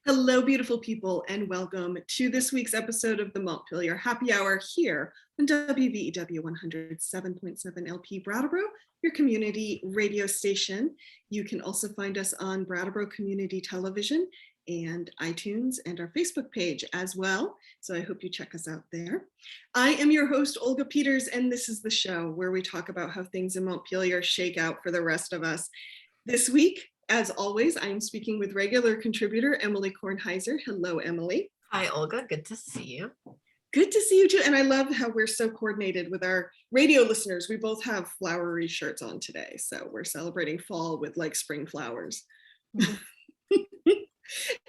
Hello, beautiful people, and welcome to this week's episode of the Montpelier Happy Hour here on WVEW 107.7 LP Brattleboro, your community radio station. You can also find us on Brattleboro Community Television and iTunes and our Facebook page as well. So I hope you check us out there. I am your host, Olga Peters, and this is the show where we talk about how things in Montpelier shake out for the rest of us. This week, as always, I am speaking with regular contributor Emily Kornheiser. Hello, Emily. Hi, Olga. Good to see you. Good to see you too. And I love how we're so coordinated with our radio listeners. We both have flowery shirts on today. So we're celebrating fall with like spring flowers.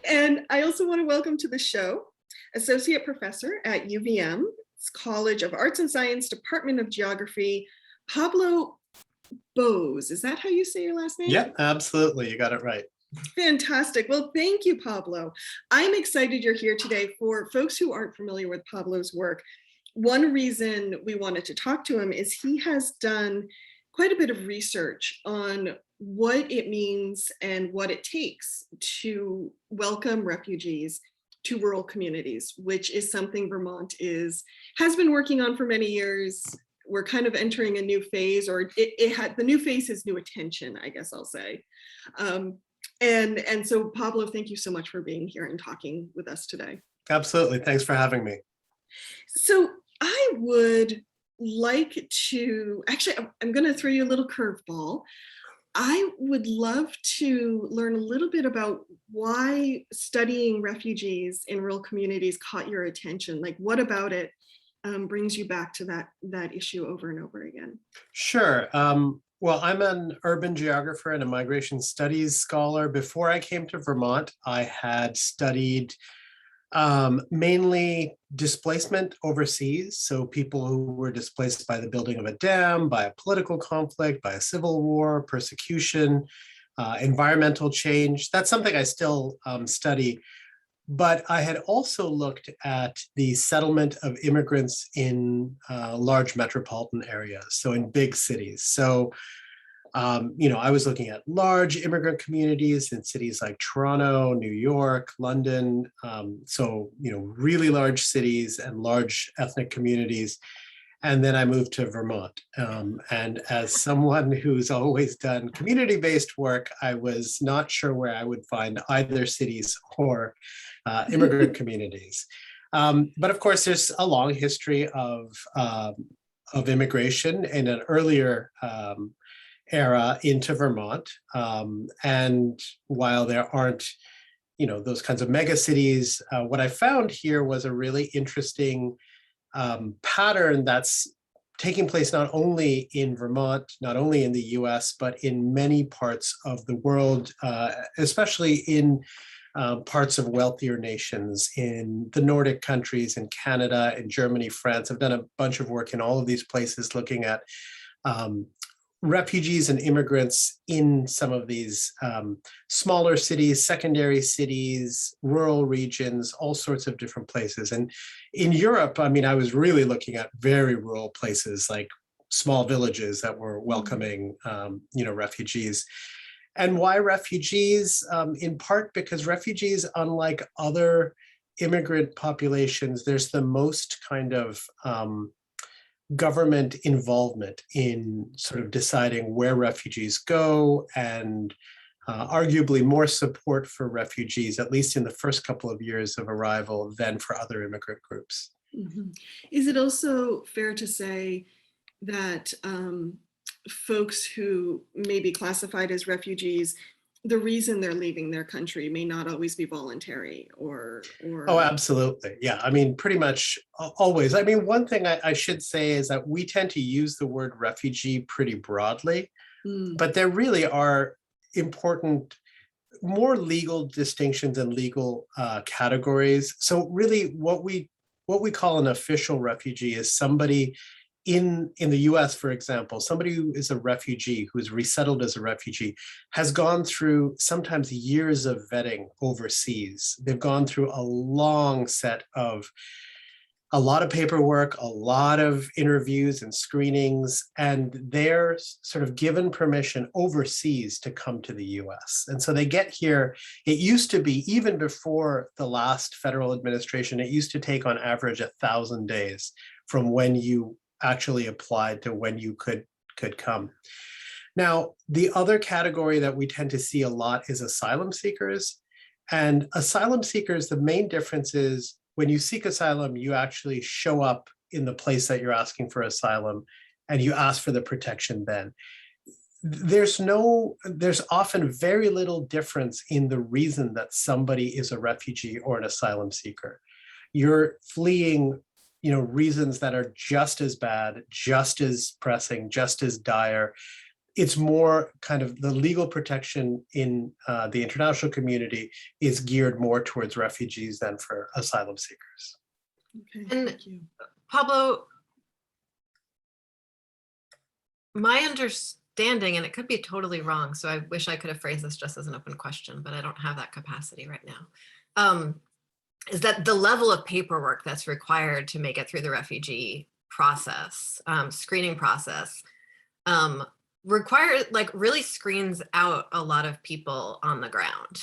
And I also want to welcome to the show Associate Professor at UVM's College of Arts and Science, Department of Geography, Pablo Bose. Is that how you say your last name? Yeah, absolutely. You got it right. Fantastic. Well, thank you, Pablo. I'm excited you're here today. For folks who aren't familiar with Pablo's work, one reason we wanted to talk to him is he has done quite a bit of research on what it means and what it takes to welcome refugees to rural communities, which is something Vermont has been working on for many years. We're kind of entering a new phase, or the new phase is new attention, I guess I'll say. And so Pablo, thank you so much for being here and talking with us today. Absolutely. Thanks for having me. So I would like to, actually, I'm going to throw you a little curveball. I would love to learn a little bit about why studying refugees in rural communities caught your attention. Like, what about it brings you back to that issue over and over again? Sure. Well, I'm an urban geographer and a migration studies scholar. Before I came to Vermont, I had studied mainly displacement overseas. So people who were displaced by the building of a dam, by a political conflict, by a civil war, persecution, environmental change. That's something I still study. But I had also looked at the settlement of immigrants in large metropolitan areas, so in big cities. So, I was looking at large immigrant communities in cities like Toronto, New York, London. Really large cities and large ethnic communities. And then I moved to Vermont. And as someone who's always done community-based work, I was not sure where I would find either cities or immigrant communities. But of course, there's a long history of immigration in an earlier era into Vermont. And while there aren't, those kinds of mega cities, what I found here was a really interesting pattern that's taking place not only in Vermont, not only in the US, but in many parts of the world, especially in parts of wealthier nations, in the Nordic countries, in Canada, in Germany, France. I've done a bunch of work in all of these places looking at refugees and immigrants in some of these smaller cities, secondary cities, rural regions, all sorts of different places. And in Europe, I was really looking at very rural places like small villages that were welcoming, refugees. And why refugees? In part because refugees, unlike other immigrant populations, there's the most kind of government involvement in sort of deciding where refugees go, and arguably more support for refugees, at least in the first couple of years of arrival, than for other immigrant groups. Mm-hmm. Is it also fair to say that folks who may be classified as refugees, the reason they're leaving their country may not always be voluntary or... Oh, absolutely. Yeah. Pretty much always. One thing I should say is that we tend to use the word refugee pretty broadly, but there really are important, more legal distinctions and legal categories. So really what we call an official refugee is somebody in the US, for example, somebody who is a refugee, who is resettled as a refugee, has gone through sometimes years of vetting overseas. They've gone through a long set of a lot of paperwork, a lot of interviews and screenings, and they're sort of given permission overseas to come to the US. And so they get here. It used to be, even before the last federal administration, it used to take on average 1,000 days from when you actually applied to when you could come. Now, the other category that we tend to see a lot is asylum seekers. And asylum seekers, the main difference is when you seek asylum, you actually show up in the place that you're asking for asylum and you ask for the protection then. There's often very little difference in the reason that somebody is a refugee or an asylum seeker. You're fleeing, reasons that are just as bad, just as pressing, just as dire. It's more kind of the legal protection in the international community is geared more towards refugees than for asylum seekers. Okay, And thank you. Pablo, my understanding, and it could be totally wrong, so I wish I could have phrased this just as an open question, but I don't have that capacity right now, is that the level of paperwork that's required to make it through the refugee process, screening process, really screens out a lot of people on the ground.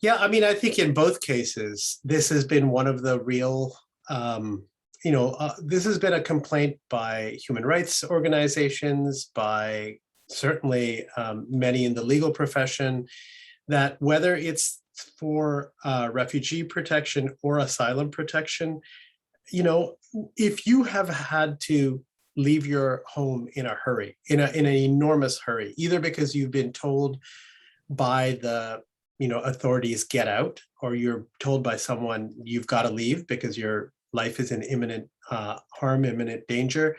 Yeah, I mean, I think in both cases, this has been one of the real, this has been a complaint by human rights organizations, by certainly many in the legal profession, that whether it's for refugee protection or asylum protection, if you have had to leave your home in a hurry, in an enormous hurry, either because you've been told by the authorities get out, or you're told by someone you've got to leave because your life is in imminent harm, imminent danger,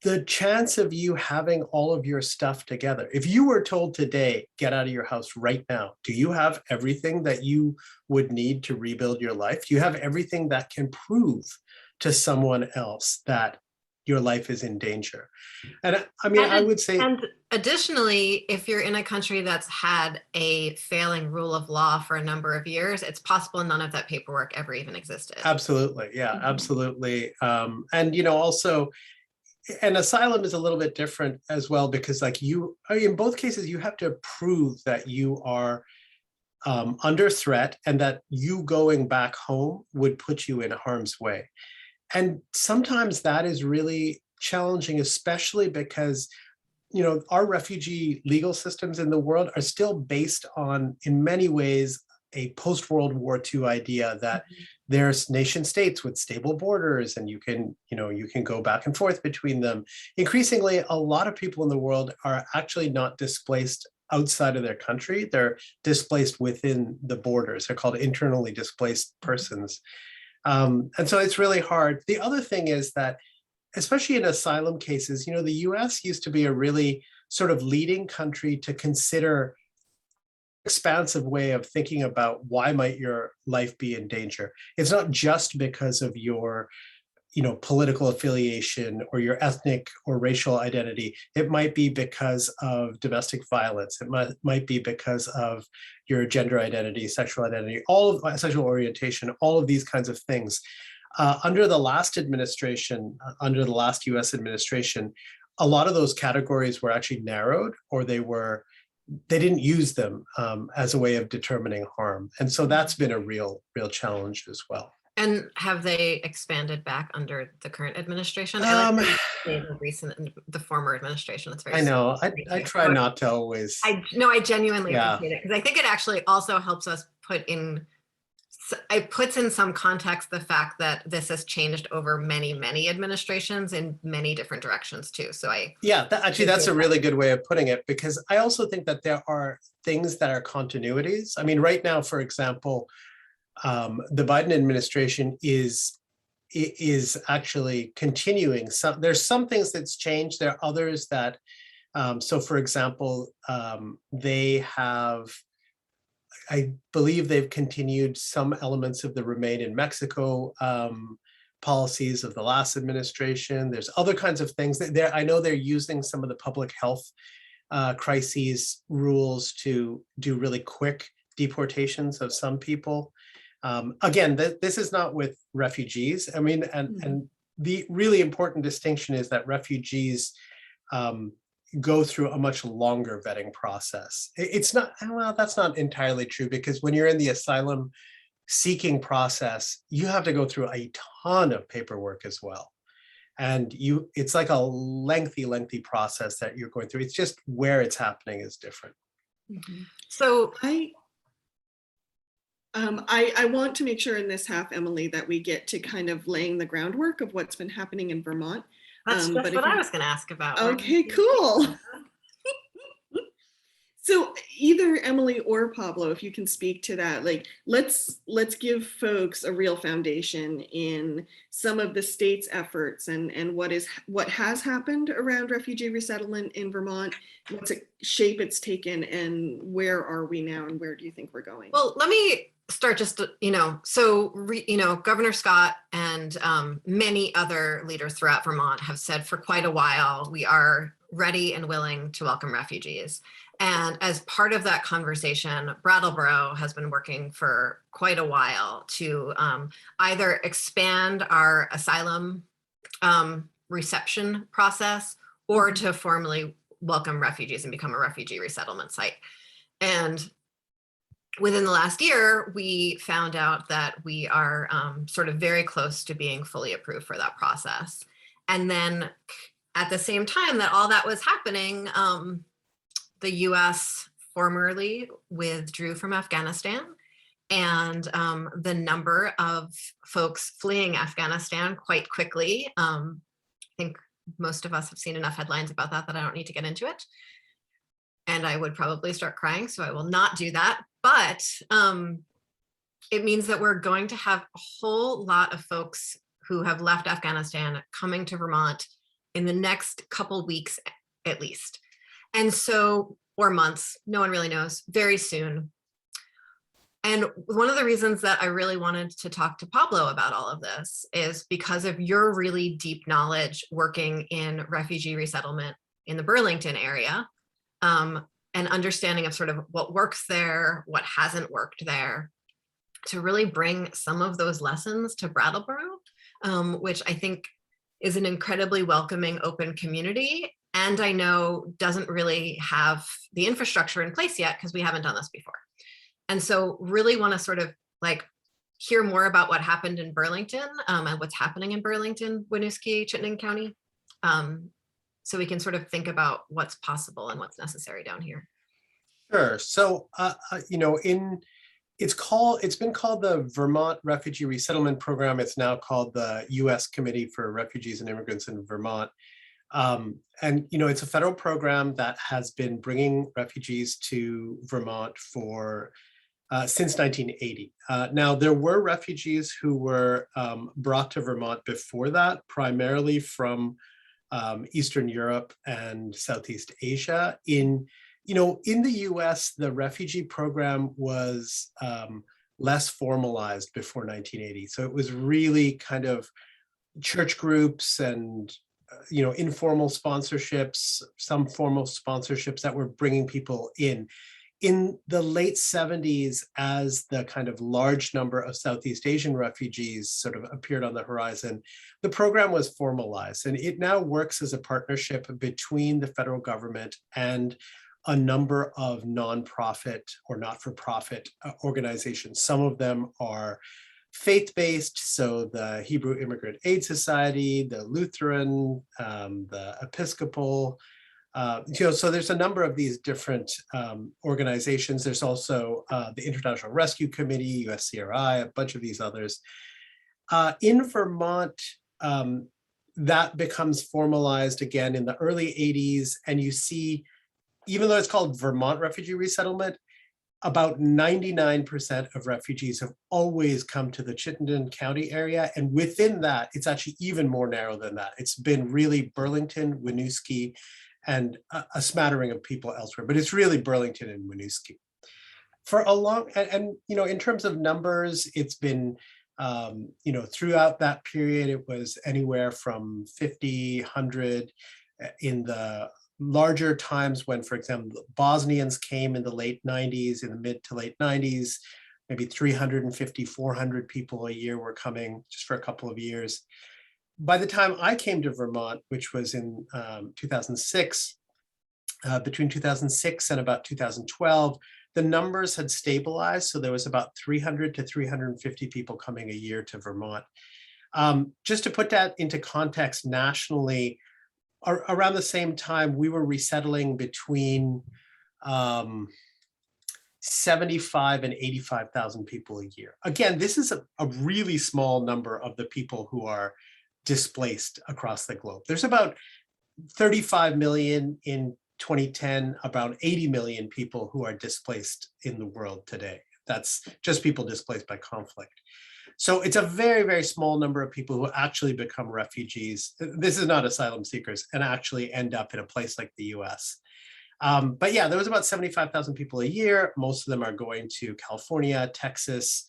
the chance of you having all of your stuff together, if you were told today, get out of your house right now, do you have everything that you would need to rebuild your life? Do you have everything that can prove to someone else that your life is in danger? And I mean, I would say, and additionally, if you're in a country that's had a failing rule of law for a number of years, it's possible none of that paperwork ever even existed. Absolutely. Yeah, absolutely. And also, and asylum is a little bit different as well, because in both cases, you have to prove that you are under threat and that you going back home would put you in harm's way. And sometimes that is really challenging, especially because, our refugee legal systems in the world are still based on, in many ways, a post-World War II idea that there's nation states with stable borders and you can go back and forth between them. Increasingly, a lot of people in the world are actually not displaced outside of their country. They're displaced within the borders. They're called internally displaced persons. And so it's really hard. The other thing is that, especially in asylum cases, the US used to be a really sort of leading country to consider expansive way of thinking about why might your life be in danger. It's not just because of your political affiliation or your ethnic or racial identity. It might be because of domestic violence. It might be because of your gender identity, sexual identity, all of sexual orientation, all of these kinds of things. Under the last administration, under the last US administration, a lot of those categories were actually narrowed, or they didn't use them as a way of determining harm. And so that's been a real challenge as well. And have they expanded back under the current administration? I like the former administration. It's very. I know. I try not to always. I genuinely appreciate it, because I think it actually also helps us it puts in some context the fact that this has changed over many administrations in many different directions too. So that's a really good way of putting it, because I also think that there are things that are continuities. I mean, right now, for example, the Biden administration is actually continuing. There's some things that's changed. There are others that, so for example, I believe they've continued some elements of the Remain in Mexico policies of the last administration. There's other kinds of things that I know they're using some of the public health crises rules to do really quick deportations of some people. Again, this is not with refugees. I mean, and the really important distinction is that refugees go through a much longer vetting process. It's not, well, that's not entirely true, because when you're in the asylum seeking process, you have to go through a ton of paperwork as well. And it's like a lengthy process that you're going through. It's just where it's happening is different. So I want to make sure in this half, Emily, that we get to kind of laying the groundwork of what's been happening in Vermont. that's just what I was going to ask about. Okay, cool. So either Emily or Pablo, if you can speak to that, like let's give folks a real foundation in some of the state's efforts and what has happened around refugee resettlement in Vermont, what shape it's taken, and where are we now, and where do you think we're going? Well, let me start just, Governor Scott and many other leaders throughout Vermont have said for quite a while, we are ready and willing to welcome refugees. And as part of that conversation, Brattleboro has been working for quite a while to either expand our asylum reception process or to formally welcome refugees and become a refugee resettlement site. And within the last year, we found out that we are sort of very close to being fully approved for that process. And then at the same time that all that was happening, the US formerly withdrew from Afghanistan, and the number of folks fleeing Afghanistan quite quickly. I think most of us have seen enough headlines about that I don't need to get into it. And I would probably start crying, so I will not do that. But it means that we're going to have a whole lot of folks who have left Afghanistan coming to Vermont in the next couple weeks at least. And so, or months, no one really knows, very soon. And one of the reasons that I really wanted to talk to Pablo about all of this is because of your really deep knowledge working in refugee resettlement in the Burlington area, and understanding of sort of what works there, what hasn't worked there, to really bring some of those lessons to Brattleboro, which I think is an incredibly welcoming, open community. And I know doesn't really have the infrastructure in place yet because we haven't done this before. And so really want to sort of like hear more about what happened in Burlington and what's happening in Burlington, Winooski, Chittenden County. So we can sort of think about what's possible and what's necessary down here. Sure. So, it's been called the Vermont Refugee Resettlement Program. It's now called the U.S. Committee for Refugees and Immigrants in Vermont. It's a federal program that has been bringing refugees to Vermont for since 1980. Now, there were refugees who were brought to Vermont before that, primarily from Eastern Europe and Southeast Asia. In the US, the refugee program was less formalized before 1980. So it was really kind of church groups and informal sponsorships, some formal sponsorships that were bringing people in. In the late 70s, as the kind of large number of Southeast Asian refugees sort of appeared on the horizon, the program was formalized, and it now works as a partnership between the federal government and a number of nonprofit or not-for-profit organizations. Some of them are faith-based, so the Hebrew Immigrant Aid Society, the Lutheran, the Episcopal, so there's a number of these different organizations. There's also the International Rescue Committee, USCRI, a bunch of these others. In Vermont, that becomes formalized again in the early 80s, and you see, even though it's called Vermont Refugee Resettlement, about 99% of refugees have always come to the Chittenden County area. And within that, it's actually even more narrow than that. It's been really Burlington, Winooski, and a smattering of people elsewhere, but it's really Burlington and Winooski. For a long, and in terms of numbers, it's been, throughout that period, it was anywhere from 50, 100 in the larger times when, for example, Bosnians came in the late 90s, in the mid to late 90s. maybe 350, 400 people a year were coming just for a couple of years. By the time I came to Vermont, which was in 2006, between 2006 and about 2012, the numbers had stabilized. So there was about 300 to 350 people coming a year to Vermont. Just to put that into context nationally, around the same time, we were resettling between 75 and 85,000 people a year. Again, this is a really small number of the people who are displaced across the globe. There's about 35 million in 2010, about 80 million people who are displaced in the world today. That's just people displaced by conflict. So it's a very, very small number of people who actually become refugees. This is not asylum seekers and actually end up in a place like the US. But yeah, there was about 75,000 people a year. Most of them are going to California, Texas,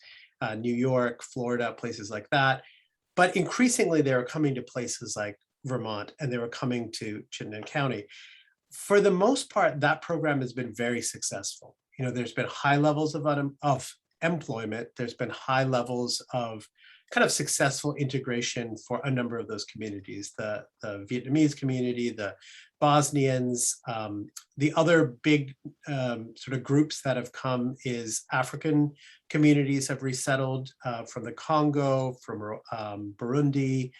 New York, Florida, places like that. But increasingly, they were coming to places like Vermont, and they were coming to Chittenden County. For the most part, that program has been very successful. You know, there's been high levels of employment. There's been high levels of kind of successful integration for a number of those communities, the Vietnamese community, the Bosnians. The other big sort of groups that have come is African communities have resettled from the Congo, from Burundi,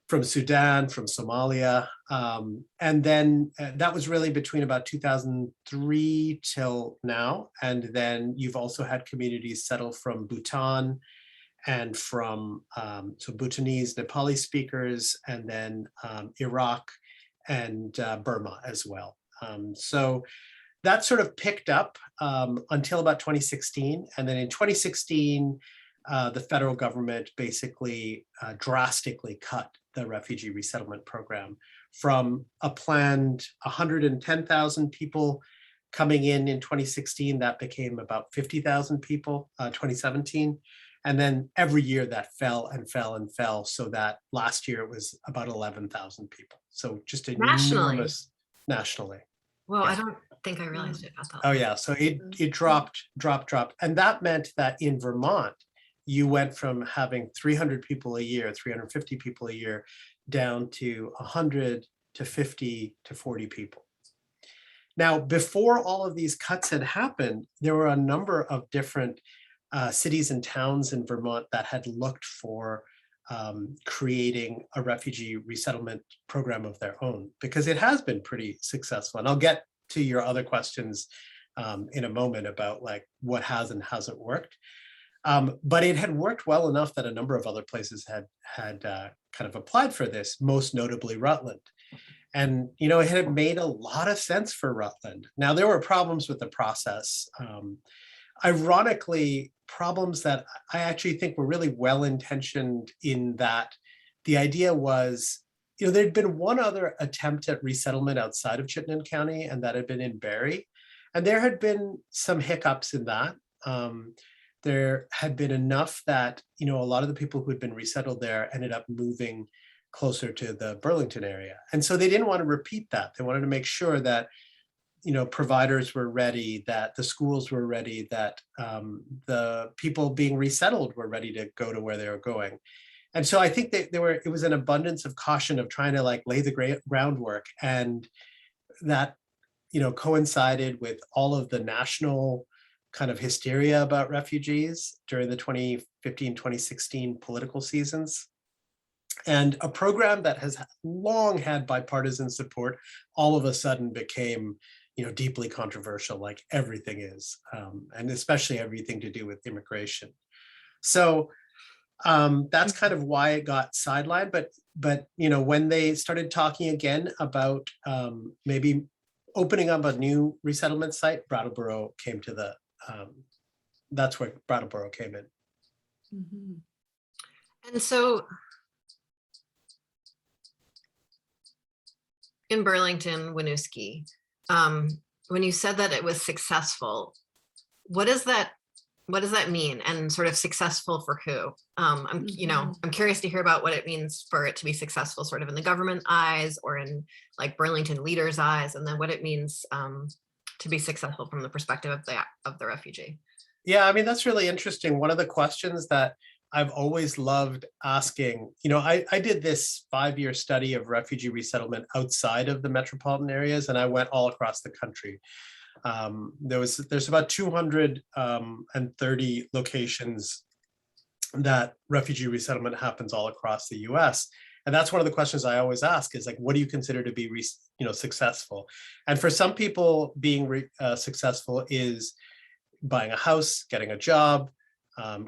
from Sudan, from Somalia. And then that was really between about 2003 till now. And then you've also had communities settle from Bhutan and from so Bhutanese, Nepali speakers, and then Iraq and Burma as well. So that sort of picked up until about 2016. And then in 2016, the federal government basically drastically cut the refugee resettlement program from a planned 110,000 people coming in 2016. That became about 50,000 people, 2017. And then every year that fell and fell and fell, so that last year it was about 11,000 people. So just enormous nationally. Well, Yeah. I don't think I realized it got that. Oh yeah, so it dropped. And that meant that in Vermont, you went from having 300 people a year, 350 people a year, down to 100 to 50 to 40 people. Now, before all of these cuts had happened, there were a number of different cities and towns in Vermont that had looked for creating a refugee resettlement program of their own, because it has been pretty successful. And I'll get to your other questions in a moment about like what has and hasn't worked. But it had worked well enough that a number of other places had kind of applied for this, most notably Rutland. And, you know, it had made a lot of sense for Rutland. Now, there were problems with the process. Ironically, problems that I actually think were really well-intentioned, in that the idea was, you know, there'd been one other attempt at resettlement outside of Chittenden County, and that had been in Barrie. And there had been some hiccups in that. There had been enough that, you know, a lot of the people who had been resettled there ended up moving closer to the Burlington area. And so they didn't want to repeat that. They wanted to make sure that, you know, providers were ready, that the schools were ready, that the people being resettled were ready to go to where they were going. And so I think that it was an abundance of caution of trying to like lay the groundwork, and that, you know, coincided with all of the national kind of hysteria about refugees during the 2015-2016 political seasons. And a program that has long had bipartisan support all of a sudden became, you know, deeply controversial, like everything is, and especially everything to do with immigration. So that's kind of why it got sidelined. But you know, when they started talking again about maybe opening up a new resettlement site, Brattleboro came to the, that's where Brattleboro came in. Mm-hmm. And so in Burlington, Winooski, when you said that it was successful, what does that mean? And sort of successful for who? I'm curious to hear about what it means for it to be successful, sort of in the government eyes or in like Burlington leaders' eyes, and then what it means to be successful from the perspective of the refugee. Yeah, I mean, that's really interesting. One of the questions that I've always loved asking, I did this 5-year study of refugee resettlement outside of the metropolitan areas, and I went all across the country. There's about 230 locations that refugee resettlement happens all across the US. And that's one of the questions I always ask is like, what do you consider to be successful? And for some people, being successful is buying a house, getting a job,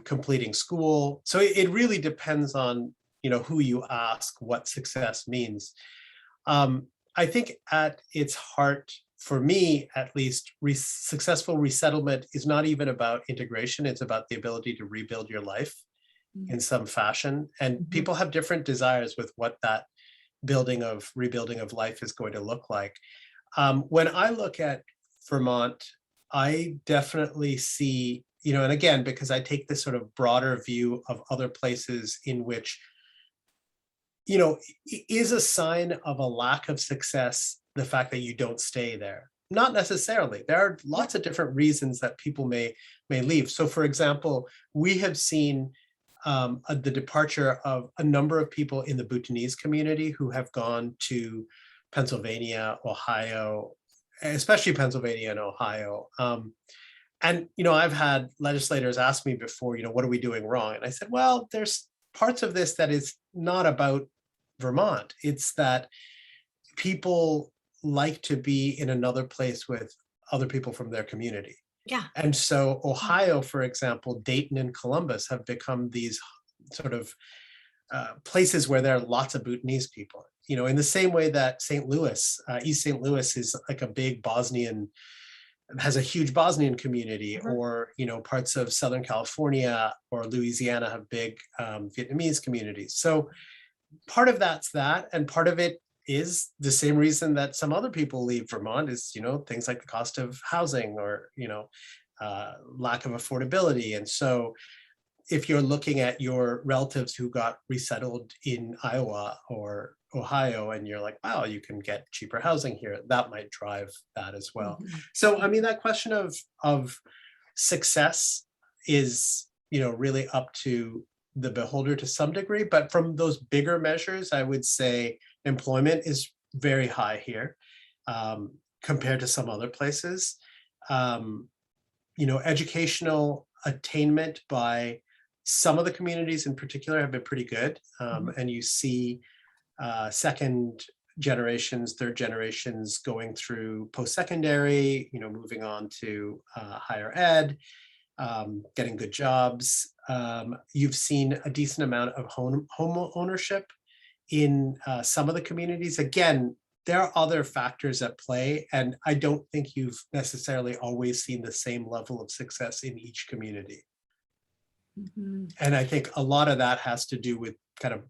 completing school. So it really depends on who you ask what success means. I think at its heart, for me at least, successful resettlement is not even about integration. It's about the ability to rebuild your life in some fashion. And people have different desires with what that rebuilding of life is going to look like. When I look at Vermont, I definitely see, and again, because I take this sort of broader view of other places in which, is a sign of a lack of success the fact that you don't stay there? Not necessarily. There are lots of different reasons that people may leave. So for example, we have seen the departure of a number of people in the Bhutanese community who have gone to Pennsylvania, Ohio, especially Pennsylvania and Ohio. And I've had legislators ask me before, what are we doing wrong? And I said, well, there's parts of this that is not about Vermont. It's that people like to be in another place with other people from their community. Yeah. And so Ohio, for example, Dayton and Columbus have become these sort of places where there are lots of Bhutanese people. In the same way that St. Louis, East St. Louis is like a big has a huge Bosnian community, or, parts of Southern California or Louisiana have big Vietnamese communities. So part of that's that, and part of it is the same reason that some other people leave Vermont is, things like the cost of housing or, lack of affordability. And so if you're looking at your relatives who got resettled in Iowa or Ohio, and you're like, wow, you can get cheaper housing here, that might drive that as well. So, I mean, that question of success is, really up to the beholder to some degree, but from those bigger measures, I would say employment is very high here compared to some other places. Educational attainment by some of the communities in particular have been pretty good. And you see second generations, third generations going through post-secondary, moving on to higher ed, getting good jobs. You've seen a decent amount of home ownership in some of the communities. Again, there are other factors at play, and I don't think you've necessarily always seen the same level of success in each community. And I think a lot of that has to do with kind of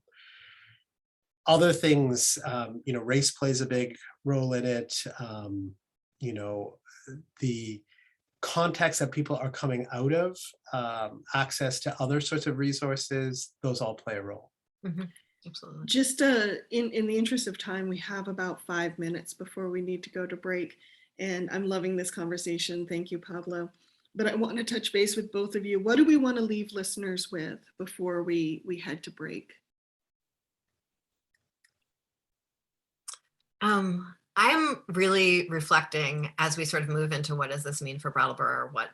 other things. Race plays a big role in it. The context that people are coming out of, access to other sorts of resources, those all play a role. Absolutely. Just in the interest of time, we have about 5 minutes before we need to go to break. And I'm loving this conversation. Thank you, Pablo. But I want to touch base with both of you. What do we want to leave listeners with before we head to break? I'm really reflecting as we sort of move into what does this mean for Brattleboro, or what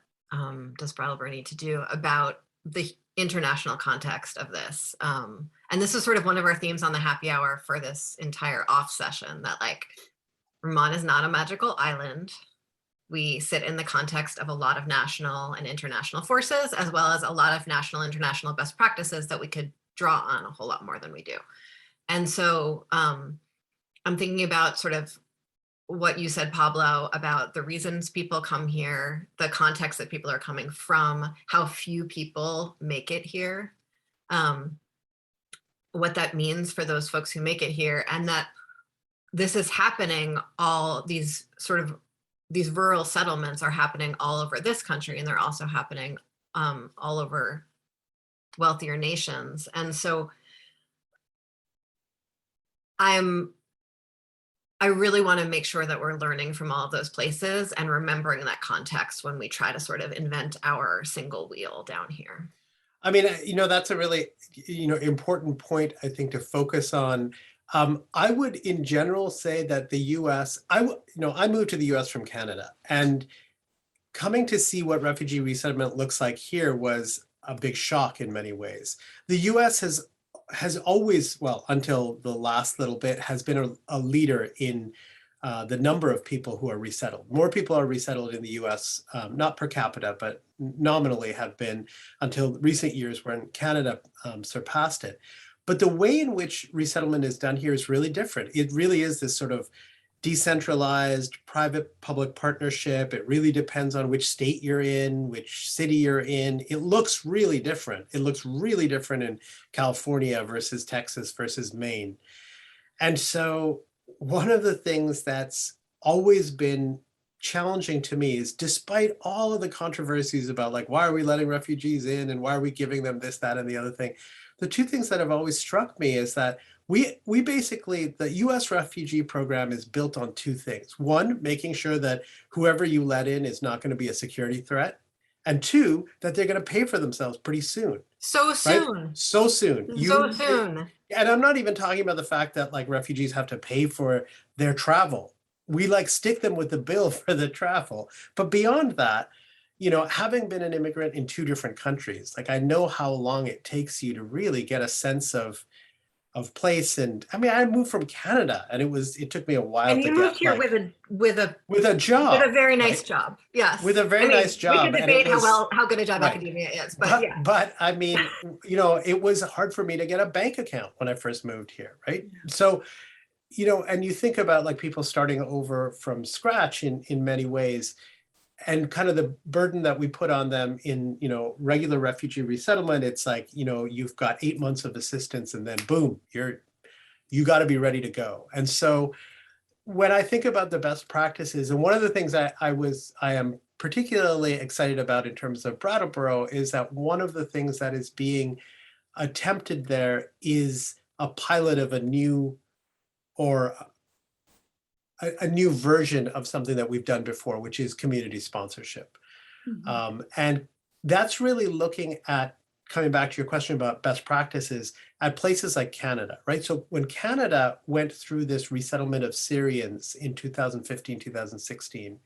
does Brattleboro need to do about the international context of this. And this is sort of one of our themes on the happy hour for this entire off session, that like Vermont is not a magical island. We sit in the context of a lot of national and international forces, as well as a lot of national and international best practices that we could draw on a whole lot more than we do. And so I'm thinking about sort of what you said, Pablo, about the reasons people come here, the context that people are coming from, how few people make it here, what that means for those folks who make it here, and that this is happening, all these sort of these rural settlements are happening all over this country, and they're also happening all over wealthier nations. And so I'm I really want to make sure that we're learning from all of those places and remembering that context when we try to sort of invent our single wheel down here. I mean, that's a really, important point, I think, to focus on. I would, in general, say that the U.S. I moved to the U.S. from Canada, and coming to see what refugee resettlement looks like here was a big shock in many ways. The U.S. has always, well, until the last little bit, has been a leader in the number of people who are resettled. More people are resettled in the US, not per capita, but nominally have been until recent years when Canada surpassed it. But the way in which resettlement is done here is really different. It really is this sort of decentralized private-public partnership. It really depends on which state you're in, which city you're in. It looks really different. It looks really different in California versus Texas versus Maine. And so one of the things that's always been challenging to me is, despite all of the controversies about like, why are we letting refugees in and why are we giving them this, that, and the other thing, the two things that have always struck me is that we basically, the US refugee program is built on two things. One, making sure that whoever you let in is not going to be a security threat. And two, that they're going to pay for themselves pretty soon. So soon. Right? So soon. So soon. And I'm not even talking about the fact that like refugees have to pay for their travel. We like stick them with the bill for the travel. But beyond that, having been an immigrant in two different countries, like I know how long it takes you to really get a sense of place. And I mean, I moved from Canada, and it took me a while and to you get moved here like, with a job, with a very nice right? job. Yes, With a very nice job. We can debate how good a job academia is, but yeah. But I mean, it was hard for me to get a bank account when I first moved here, right? So, and you think about like people starting over from scratch in many ways, and kind of the burden that we put on them in, regular refugee resettlement. It's like, you've got 8 months of assistance, and then boom, you got to be ready to go. And so when I think about the best practices, and one of the things I am particularly excited about in terms of Brattleboro is that one of the things that is being attempted there is a pilot of a new version of something that we've done before, which is community sponsorship. Mm-hmm. And that's really looking at, coming back to your question about best practices, at places like Canada, right? So when Canada went through this resettlement of Syrians in 2015, 2016,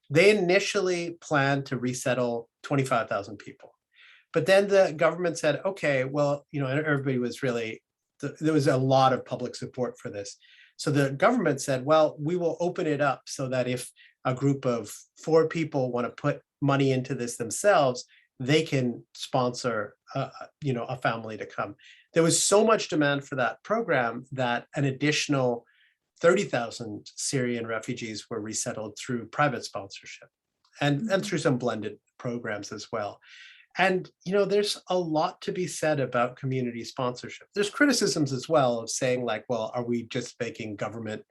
they initially planned to resettle 25,000 people. But then the government said, okay, well, and everybody was really, there was a lot of public support for this. So the government said, well, we will open it up so that if a group of 4 people want to put money into this themselves, they can sponsor, a family to come. There was so much demand for that program that an additional 30,000 Syrian refugees were resettled through private sponsorship and through some blended programs as well. And, there's a lot to be said about community sponsorship. There's criticisms as well of saying like, well, are we just making government,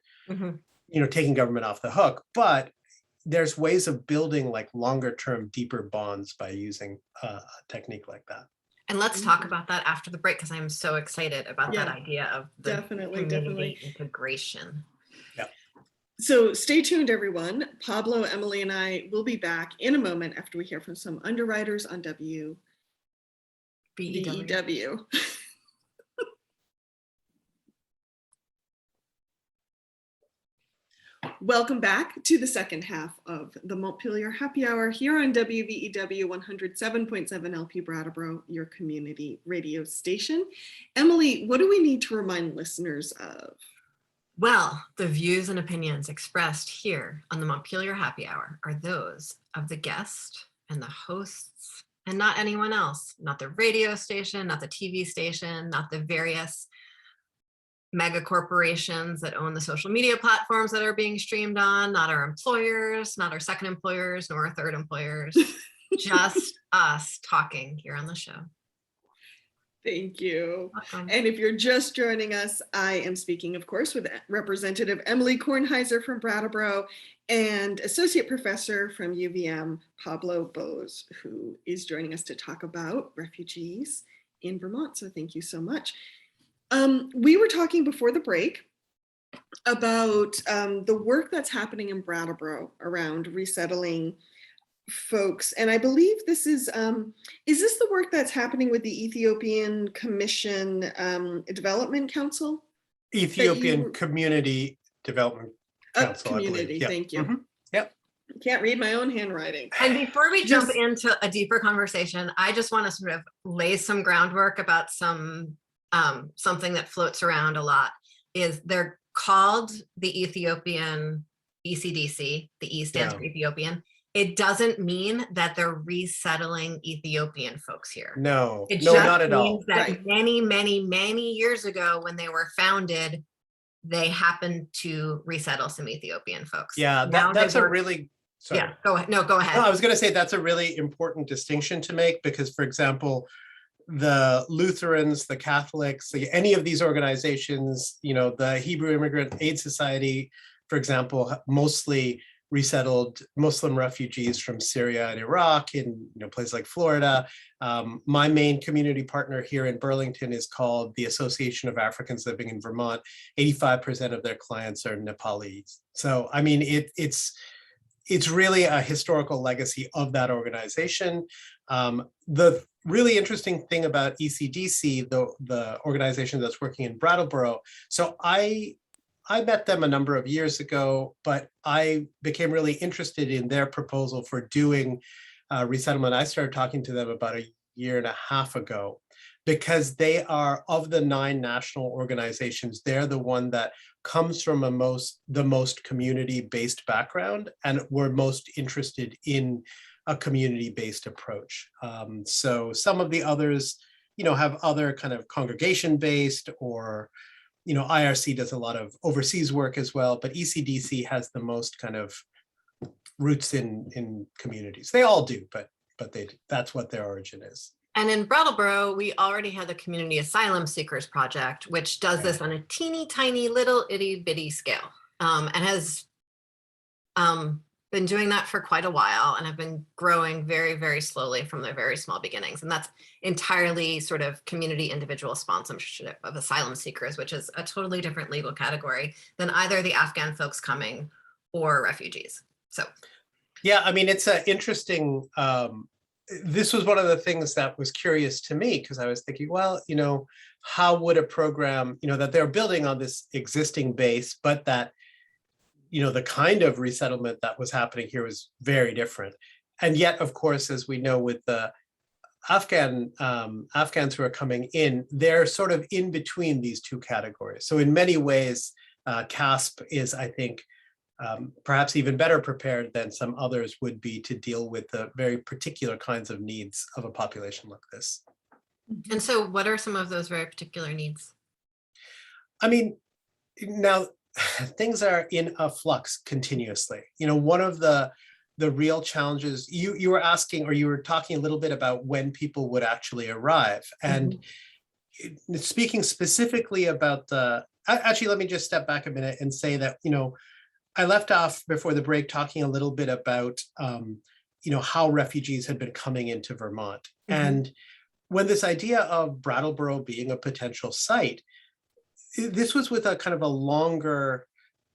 taking government off the hook? But there's ways of building like longer term, deeper bonds by using a technique like that. And let's talk about that after the break, because I'm so excited about that idea of the community integration. Yeah. So stay tuned, everyone. Pablo, Emily, and I will be back in a moment after we hear from some underwriters on WVEW. Welcome back to the second half of the Montpelier Happy Hour here on WVEW 107.7 LP Brattleboro, your community radio station. Emily, what do we need to remind listeners of? Well, the views and opinions expressed here on the Montpelier Happy Hour are those of the guest and the hosts, and not anyone else, not the radio station, not the TV station, not the various mega corporations that own the social media platforms that are being streamed on, not our employers, not our second employers, nor our third employers, just us talking here on the show. Thank you. Welcome. And if you're just joining us, I am speaking, of course, with Representative Emily Kornheiser from Brattleboro and Associate Professor from UVM, Pablo Bose, who is joining us to talk about refugees in Vermont. So thank you so much. We were talking before the break about the work that's happening in Brattleboro around resettling folks. And I believe this is this the work that's happening with the Ethiopian Commission Development Council? Ethiopian Community Development Council, I believe. Community, Yeah. thank you. Mm-hmm. Yep. Can't read my own handwriting. And before we jump into a deeper conversation, I just want to sort of lay some groundwork about something that floats around a lot. Is they're called the Ethiopian ECDC, the E stands for Ethiopian. It doesn't mean that they're resettling Ethiopian folks here. No, it no, just not at all. Means that many, many, many years ago when they were founded, they happened to resettle some Ethiopian folks. Yeah, that's a really, sorry. Yeah, go ahead. No, go ahead. No, I was going to say that's a really important distinction to make because, for example, the Lutherans, the Catholics, any of these organizations, the Hebrew Immigrant Aid Society, for example, mostly resettled Muslim refugees from Syria and Iraq in places like Florida. My main community partner here in Burlington is called the Association of Africans Living in Vermont. 85% of their clients are Nepalese. So, I mean, it's really a historical legacy of that organization. The really interesting thing about ECDC, the organization that's working in Brattleboro, so I met them a number of years ago, but I became really interested in their proposal for doing resettlement. I started talking to them about a year and a half ago because they are, of the 9 national organizations, they're the one that comes from the most community-based background, and we're most interested in a community-based approach. So some of the others, have other kind of congregation-based, or IRC does a lot of overseas work as well, but ECDC has the most kind of roots in communities. They all do, but that's what their origin is. And in Brattleboro, we already had the Community Asylum Seekers Project, which does this on a teeny tiny little itty bitty scale, and has been doing that for quite a while and have been growing very, very slowly from their very small beginnings. And that's entirely sort of community individual sponsorship of asylum seekers, which is a totally different legal category than either the Afghan folks coming or refugees. So, yeah, I mean, it's an interesting, this was one of the things that was curious to me, because I was thinking, well, how would a program, that they're building on this existing base, but that the kind of resettlement that was happening here was very different. And yet, of course, as we know with the Afghans who are coming in, they're sort of in between these two categories. So in many ways, CASP is, I think, perhaps even better prepared than some others would be to deal with the very particular kinds of needs of a population like this. And so what are some of those very particular needs? I mean, now, things are in a flux continuously. One of the real challenges, you were asking, or you were talking a little bit about when people would actually arrive. And speaking specifically about actually, let me just step back a minute and say that, I left off before the break talking a little bit about, how refugees had been coming into Vermont. And when this idea of Brattleboro being a potential site, this was with a kind of a longer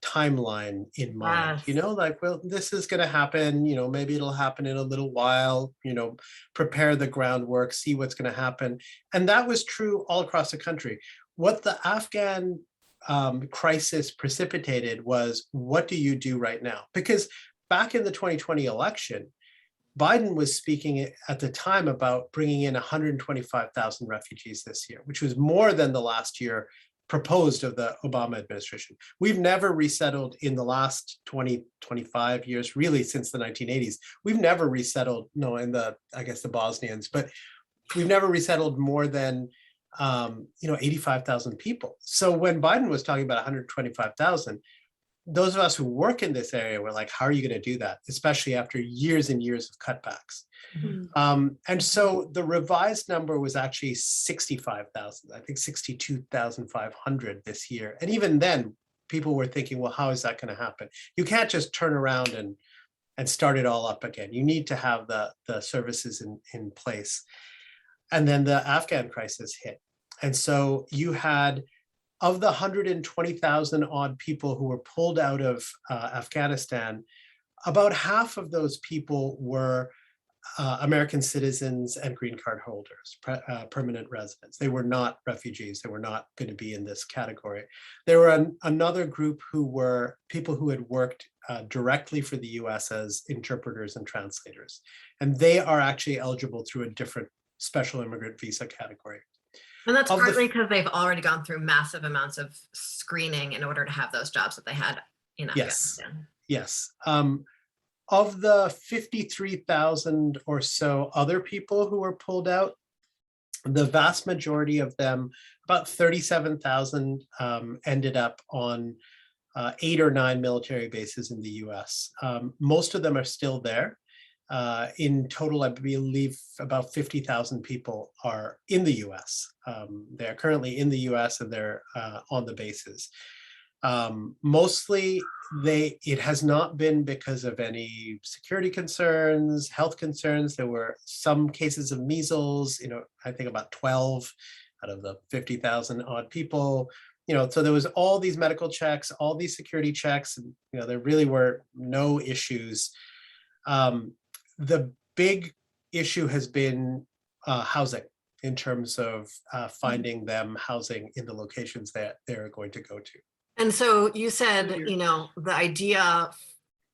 timeline in mind, like, well, this is going to happen, maybe it'll happen in a little while, prepare the groundwork, see what's going to happen. And that was true all across the country. What the Afghan crisis precipitated was, what do you do right now? Because back in the 2020 election, Biden was speaking at the time about bringing in 125,000 refugees this year, which was more than the last year proposed of the Obama administration. We've never resettled in the last 20, 25 years, really since the 1980s. We've never resettled, the Bosnians, but we've never resettled more than 85,000 people. So when Biden was talking about 125,000, those of us who work in this area were like, how are you going to do that? Especially after years and years of cutbacks. And so the revised number was actually 65,000, I think 62,500 this year. And even then, people were thinking, well, how is that going to happen? You can't just turn around and start it all up again. You need to have the services in place. And then the Afghan crisis hit. And so you had of the 120,000 odd people who were pulled out of Afghanistan, about half of those people were American citizens and green card holders, permanent residents. They were not refugees. They were not going to be in this category. There were another group who were people who had worked directly for the US as interpreters and translators. And they are actually eligible through a different special immigrant visa category. And that's partly because they've already gone through massive amounts of screening in order to have those jobs that they had in Afghanistan. Yes. Of the 53,000 or so other people who were pulled out, the vast majority of them, about 37,000, ended up on 8 or 9 military bases in the US. Most of them are still there. In total, I believe about 50,000 people are in the US. They're currently in the US and they're on the bases. Mostly it has not been because of any security concerns, health concerns. There were some cases of measles, I think about 12 out of the 50,000 odd people, so there was all these medical checks, all these security checks, and, there really were no issues. The big issue has been housing in terms of finding them housing in the locations that they're going to go to. And so you said, the idea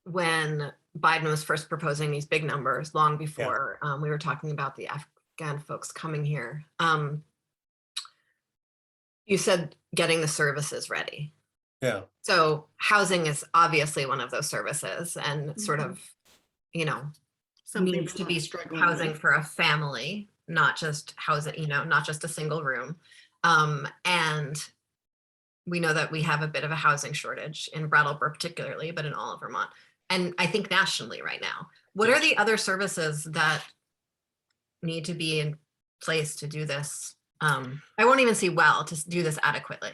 when Biden was first proposing these big numbers long before we were talking about the Afghan folks coming here, you said getting the services ready. Yeah. So housing is obviously one of those services and sort of, needs to be housing for a family, not just housing, not just a single room. And we know that we have a bit of a housing shortage in Brattleboro particularly, but in all of Vermont. And I think nationally right now. What are the other services that need to be in place to do this? I won't even say to do this adequately.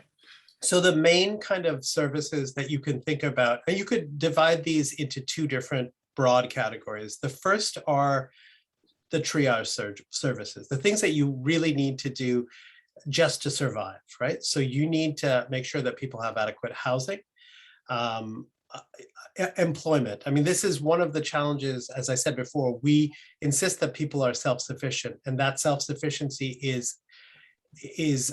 So the main kind of services that you can think about, and you could divide these into 2 different broad categories. The first are the triage services, the things that you really need to do just to survive, right? So you need to make sure that people have adequate housing, employment. I mean, this is one of the challenges, as I said before, we insist that people are self-sufficient, and that self-sufficiency is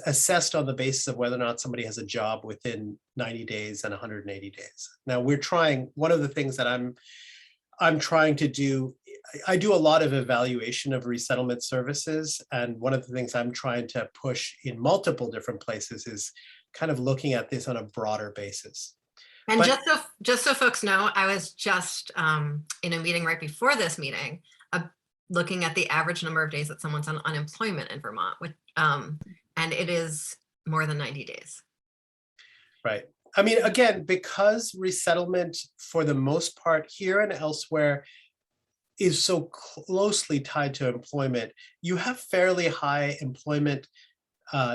assessed on the basis of whether or not somebody has a job within 90 days and 180 days. Now one of the things that I'm trying to do, I do a lot of evaluation of resettlement services. And one of the things I'm trying to push in multiple different places is kind of looking at this on a broader basis. And just so folks know, I was just in a meeting right before this meeting, looking at the average number of days that someone's on unemployment in Vermont, and it is more than 90 days. Right. I mean, again, because resettlement for the most part here and elsewhere is so closely tied to employment, you have fairly high employment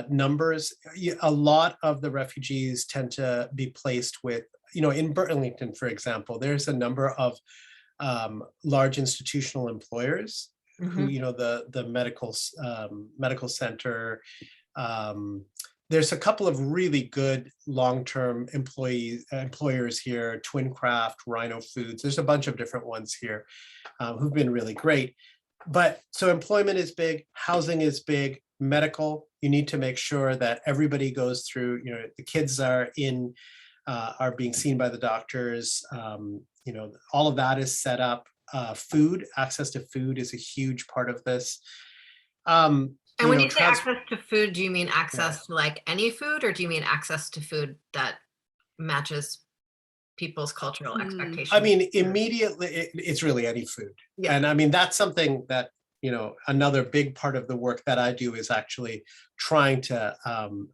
numbers. A lot of the refugees tend to be placed with, in Burlington, for example, there's a number of large institutional employers who, the medical center. There's a couple of really good long-term employers here, Twincraft, Rhino Foods. There's a bunch of different ones here who've been really great. But so employment is big, housing is big, medical. You need to make sure that everybody goes through, the kids are being seen by the doctors. All of that is set up. Food, access to food is a huge part of this. And when you say access to food, do you mean access to like any food, or do you mean access to food that matches people's cultural expectations? I mean, immediately, it's really any food. Yeah. And I mean, that's something that, another big part of the work that I do is actually trying to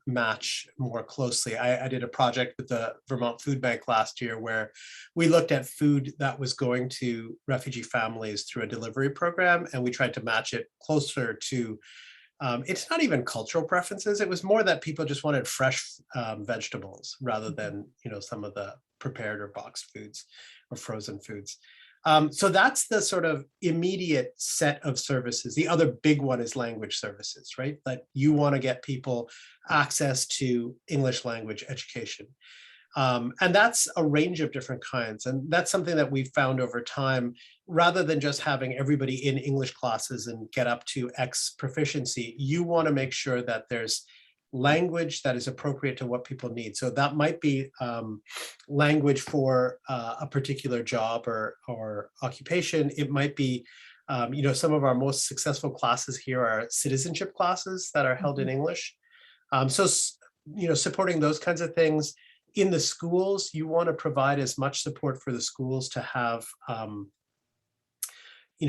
match more closely. I did a project with the Vermont Food Bank last year where we looked at food that was going to refugee families through a delivery program, and we tried to match it closer to it's not even cultural preferences. It was more that people just wanted fresh vegetables rather than, some of the prepared or boxed foods or frozen foods. So that's the sort of immediate set of services. The other big one is language services, right? That you want to get people access to English language education. And that's a range of different kinds. And that's something that we've found over time, rather than just having everybody in English classes and get up to X proficiency, you want to make sure that there's language that is appropriate to what people need. So that might be language for a particular job or occupation. It might be, some of our most successful classes here are citizenship classes that are held in English. Supporting those kinds of things. In the schools, you want to provide as much support for the schools to have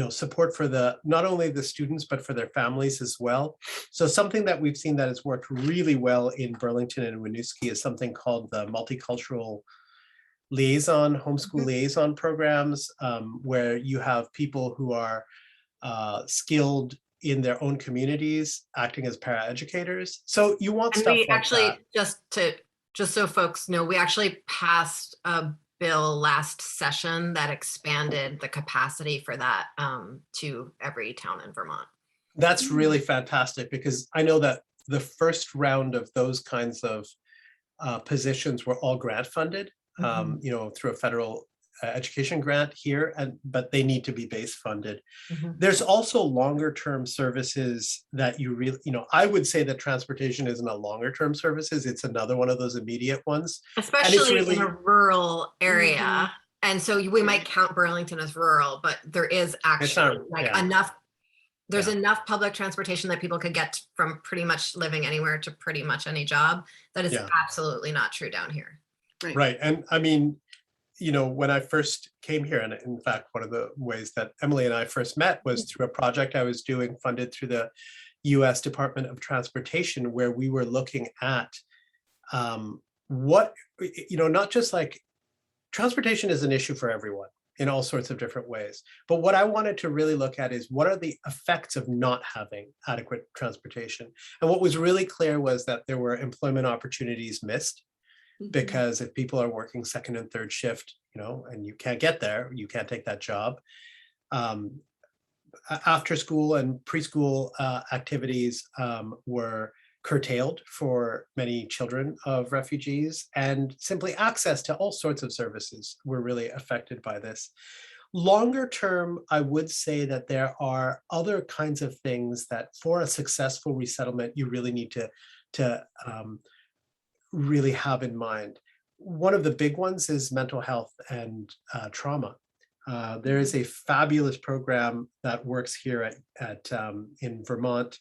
support for not only the students, but for their families as well. So something that we've seen that has worked really well in Burlington and Winooski is something called the multicultural liaison, homeschool liaison programs, where you have people who are skilled in their own communities acting as paraeducators. So you want stuff like that. Just so folks know, we actually passed a bill last session that expanded the capacity for that to every town in Vermont. That's really fantastic, because I know that the first round of those kinds of positions were all grant funded, through a federal education grant here, but they need to be base funded. There's also longer term services that you really, I would say that transportation isn't a longer term services. It's another one of those immediate ones. Especially in a rural area. And so we might count Burlington as rural, but there is actually enough public transportation that people could get from pretty much living anywhere to pretty much any job. That is absolutely not true down here. Right. And I mean, when I first came here, and in fact, one of the ways that Emily and I first met was through a project I was doing funded through the US Department of Transportation, where we were looking at not just like transportation is an issue for everyone in all sorts of different ways. But what I wanted to really look at is what are the effects of not having adequate transportation? And what was really clear was that there were employment opportunities missed. Because if people are working second and third shift, and you can't get there, you can't take that job. After school and preschool activities were curtailed for many children of refugees, and simply access to all sorts of services were really affected by this. Longer term, I would say that there are other kinds of things that for a successful resettlement, you really need to really have in mind. One of the big ones is mental health and trauma. There is a fabulous program that works here in Vermont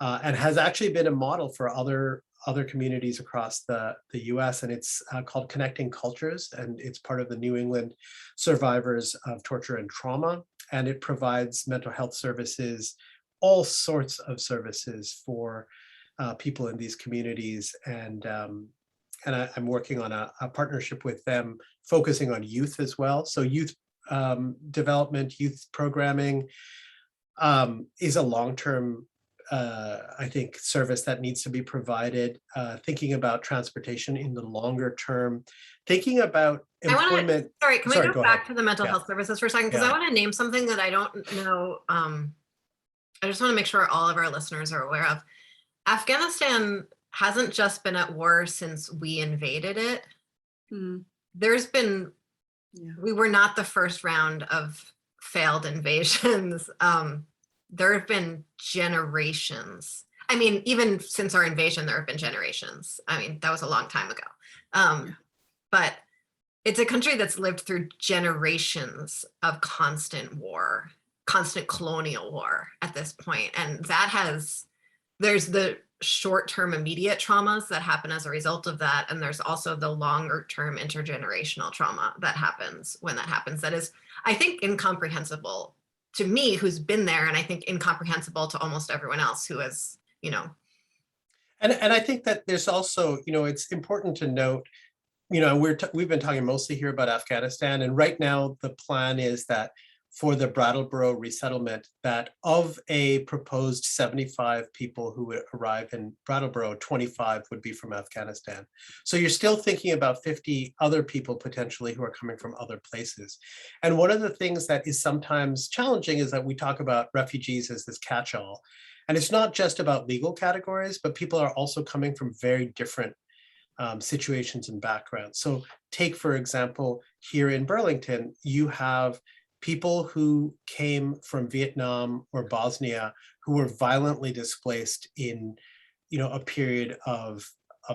and has actually been a model for other communities across the US, and it's called Connecting Cultures, and it's part of the New England Survivors of Torture and Trauma, and it provides mental health services, all sorts of services for people in these communities, and I'm working on a partnership with them, focusing on youth as well. So youth development, youth programming is a long-term, I think, service that needs to be provided. Thinking about transportation in the longer term, thinking about employment. Can we go back to the mental health services for a second? Because I want to name something that I don't know. I just want to make sure all of our listeners are aware of. Afghanistan hasn't just been at war since we invaded it. There's been, we were not the first round of failed invasions. There have been generations. I mean, even since our invasion, there have been generations. I mean, that was a long time ago. But it's a country that's lived through generations of constant war, constant colonial war at this point. And there's the short-term immediate traumas that happen as a result of that. And there's also the longer-term intergenerational trauma that happens when that happens. That is, I think, incomprehensible to me, who's been there, and I think incomprehensible to almost everyone else who has, And I think that there's also, it's important to note, we've been talking mostly here about Afghanistan, and right now the plan is that for the Brattleboro resettlement that of a proposed 75 people who would arrive in Brattleboro, 25 would be from Afghanistan. So you're still thinking about 50 other people potentially who are coming from other places. And one of the things that is sometimes challenging is that we talk about refugees as this catch-all. And it's not just about legal categories, but people are also coming from very different situations and backgrounds. So take, for example, here in Burlington, you have people who came from Vietnam or Bosnia who were violently displaced in, a period of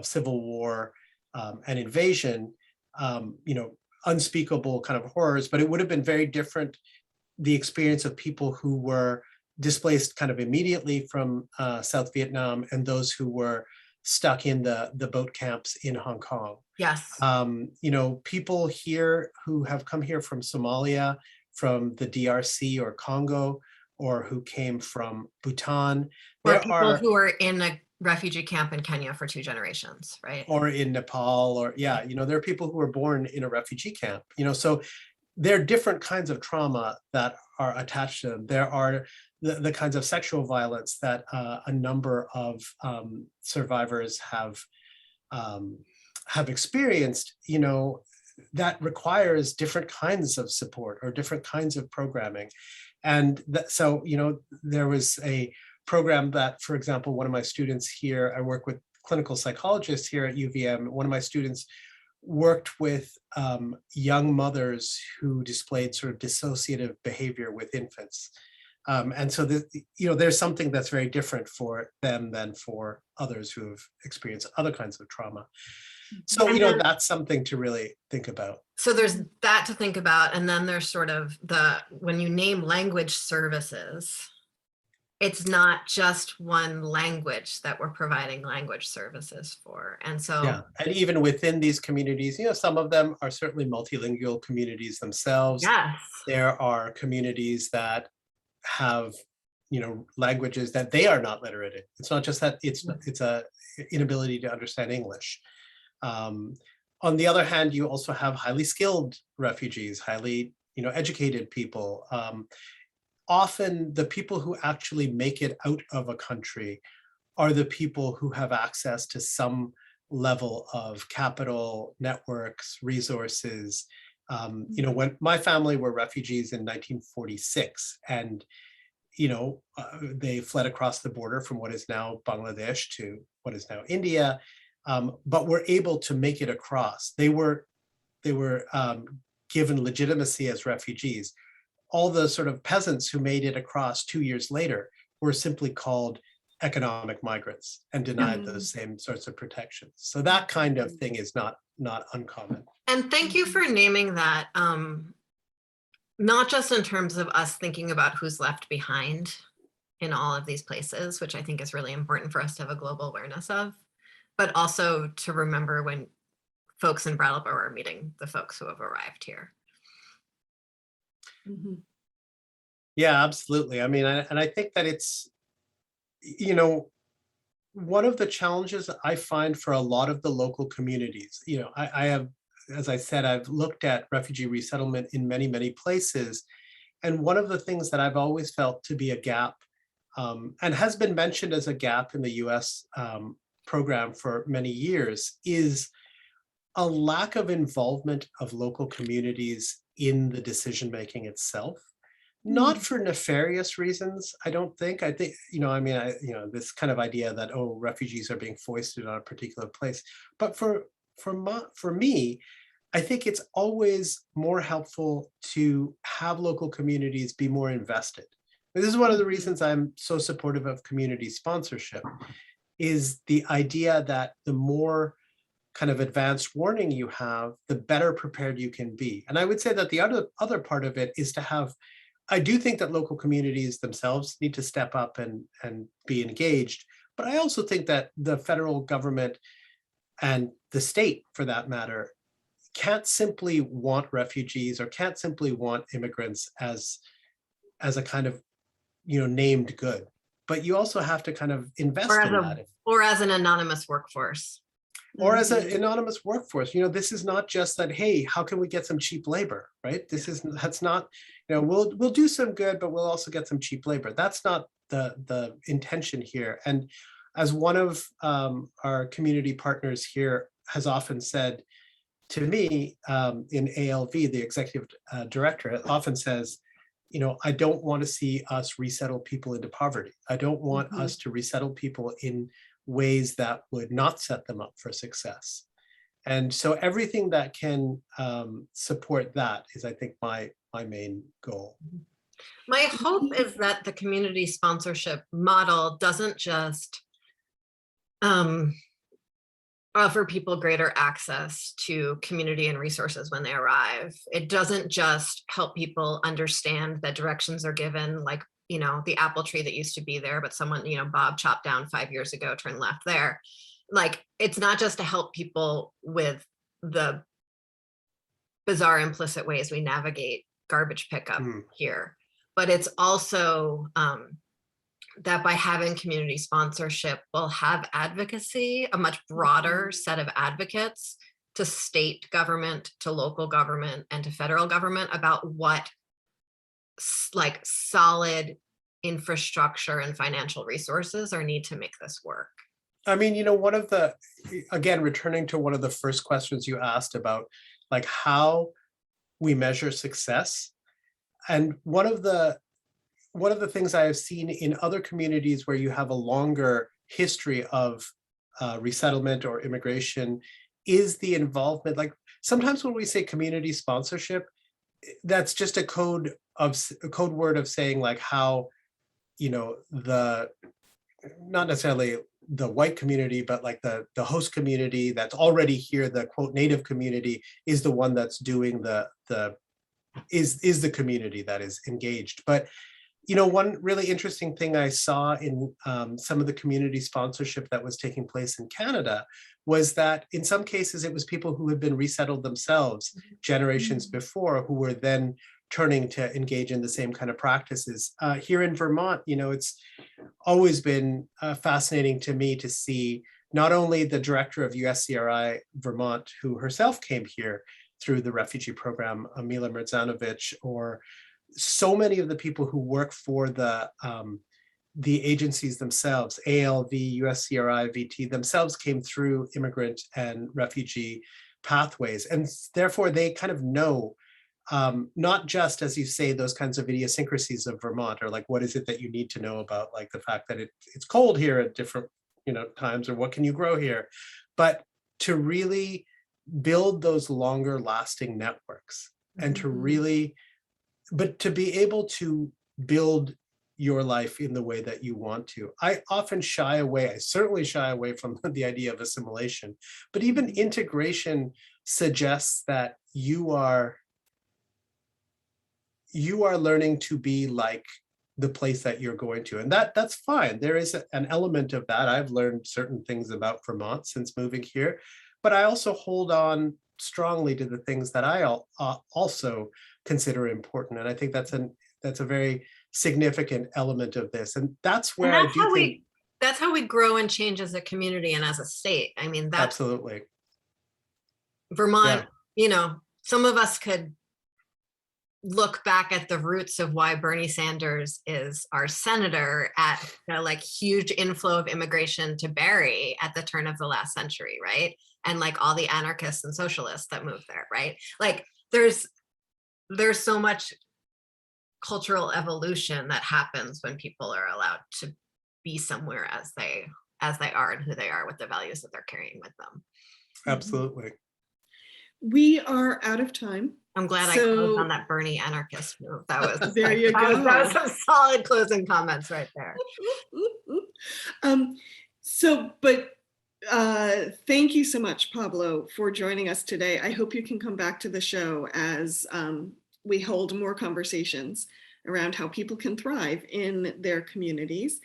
civil war and invasion, unspeakable kind of horrors, but it would have been very different, the experience of people who were displaced kind of immediately from South Vietnam and those who were stuck in the boat camps in Hong Kong. Yes. People here who have come here from Somalia, from the DRC or Congo, or who came from Bhutan. Or people who are in a refugee camp in Kenya for 2 generations, right? Or in Nepal, or there are people who were born in a refugee camp, so there are different kinds of trauma that are attached to them. There are the kinds of sexual violence that a number of survivors have experienced, that requires different kinds of support or different kinds of programming. And so, there was a program that, for example, one of my students here, I work with clinical psychologists here at UVM, one of my students worked with young mothers who displayed sort of dissociative behavior with infants. And so, there's something that's very different for them than for others who have experienced other kinds of trauma. So, that's something to really think about. So there's that to think about. And then there's sort of when you name language services, it's not just one language that we're providing language services for. And so, yeah, and even within these communities, some of them are certainly multilingual communities themselves. yes, There are communities that have, languages that they are not literate in. It's not just that it's a inability to understand English. On the other hand, you also have highly skilled refugees, highly, educated people. Often the people who actually make it out of a country are the people who have access to some level of capital, networks, resources. When my family were refugees in 1946, and they fled across the border from what is now Bangladesh to what is now India, but were able to make it across. They were given legitimacy as refugees. All the sort of peasants who made it across 2 years later were simply called economic migrants and denied those same sorts of protections. So that kind of thing is not uncommon. and thank you for naming that, not just in terms of us thinking about who's left behind in all of these places, which I think is really important for us to have a global awareness of, but also to remember when folks in Brattleboro are meeting the folks who have arrived here. Mm-hmm. Yeah, absolutely. I mean, and I think that it's, one of the challenges I find for a lot of the local communities, I have, as I said, I've looked at refugee resettlement in many, many places. And one of the things that I've always felt to be a gap, and has been mentioned as a gap in the US program for many years, is a lack of involvement of local communities in the decision-making itself. Not for nefarious reasons, I don't think. I think, this kind of idea that, refugees are being foisted on a particular place. But for me, I think it's always more helpful to have local communities be more invested. This is one of the reasons I'm so supportive of community sponsorship, is the idea that the more kind of advanced warning you have, the better prepared you can be. And I would say that the other part of it is to have, I do think that local communities themselves need to step up and be engaged, but I also think that the federal government and the state, for that matter, can't simply want refugees or can't simply want immigrants as a kind of, named good, but you also have to kind of invest in that. Or as an anonymous workforce. or as an anonymous workforce. This is not just that, hey, how can we get some cheap labor, right? That's not, we'll do some good, but we'll also get some cheap labor. That's not the intention here. And as one of our community partners here has often said to me, in ALV, the executive director often says, I don't want to see us resettle people into poverty. I don't want us to resettle people in ways that would not set them up for success. And so everything that can support that is, I think, my main goal. My hope is that the community sponsorship model doesn't just offer people greater access to community and resources when they arrive. It doesn't just help people understand that directions are given, like, the apple tree that used to be there, but someone, Bob chopped down 5 years ago, turn left there. Like, it's not just to help people with the bizarre implicit ways we navigate garbage pickup here, but it's also that by having community sponsorship, we'll have advocacy, a much broader set of advocates to state government, to local government, and to federal government about what like solid infrastructure and financial resources are need to make this work. I mean, again, returning to one of the first questions you asked about, like, how we measure success. And one of the things I have seen in other communities where you have a longer history of resettlement or immigration is the involvement. Like, sometimes when we say community sponsorship, that's just a code word of saying, like, how, not necessarily the white community, but like the host community that's already here, the quote native community, is the one that's doing is the community that is engaged. But one really interesting thing I saw in some of the community sponsorship that was taking place in Canada was that in some cases it was people who had been resettled themselves generations before, who were then turning to engage in the same kind of practices. Here in Vermont, it's always been fascinating to me to see not only the director of USCRI Vermont, who herself came here through the refugee program, Mila Mirzanovich, or so many of the people who work for the agencies themselves, ALV, USCRI, VT, themselves came through immigrant and refugee pathways. And therefore they kind of know, not just, as you say, those kinds of idiosyncrasies of Vermont, or like, what is it that you need to know about, like the fact that it's cold here at different times, or what can you grow here, but to really build those longer lasting networks and to really, but to be able to build your life in the way that you want to. I often shy away, I certainly shy away from the idea of assimilation, but even integration suggests that you are learning to be like the place that you're going to. And that's fine. There is an element of that. I've learned certain things about Vermont since moving here, but I also hold on strongly to the things that I also consider important. And I think that's a very significant element of this. And that's where that's how we grow and change as a community and as a state. I mean, that's absolutely Vermont, some of us could look back at the roots of why Bernie Sanders is our senator at the like huge inflow of immigration to Barrie at the turn of the last century, right? And like all the anarchists and socialists that moved there, right? Like there's so much cultural evolution that happens when people are allowed to be somewhere as they are and who they are with the values that they're carrying with them. Absolutely. We are out of time. I'm glad I closed on that Bernie anarchist move. That was there you go. That was some solid closing comments right there. Thank you so much, Pablo, for joining us today. I hope you can come back to the show as we hold more conversations around how people can thrive in their communities.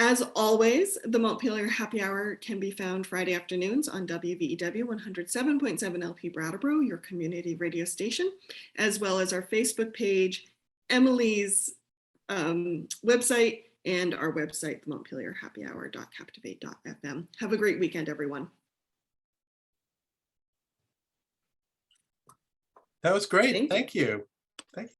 As always, the Montpelier Happy Hour can be found Friday afternoons on WVEW 107.7 LP Brattleboro, your community radio station, as well as our Facebook page, Emily's website, and our website, the MontpelierHappyHour.captivate.fm. Have a great weekend, everyone. That was great. Thank you.